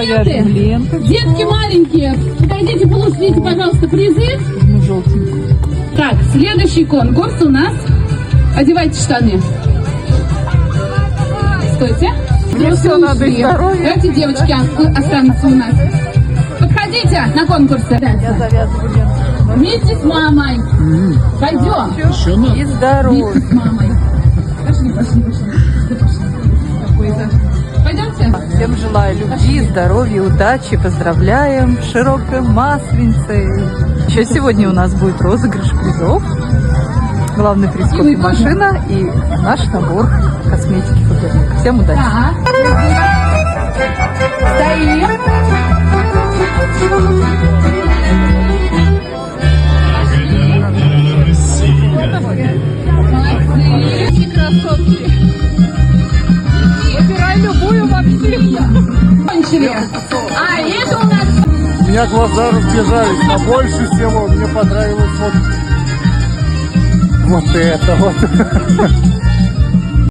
повяжем ленту. Детки маленькие, подойдите, получите, пожалуйста, призы. Ну, желтенькую. Так, следующий конкурс у нас. Одевайте штаны. Стойте. Мне все надо и здоровье. Давайте девочки останутся у нас. Подходите на конкурсы. Я завязываю ленту. Вместе с мамой. Пойдем. Еще надо. И здоровье. Вместе с мамой. Пошли. Пойдемте. Всем желаю любви, здоровья, удачи. Поздравляем с широкой масленицей. Еще сегодня у нас будет розыгрыш призов. Главный приз кофемашина и наш набор косметики Фаберлик. Всем удачи. Так. Стоим. Красотки. Выбирай любую вообще. Кончили. А это у нас... У меня глаза разбежались, а больше всего мне понравилось вот это вот.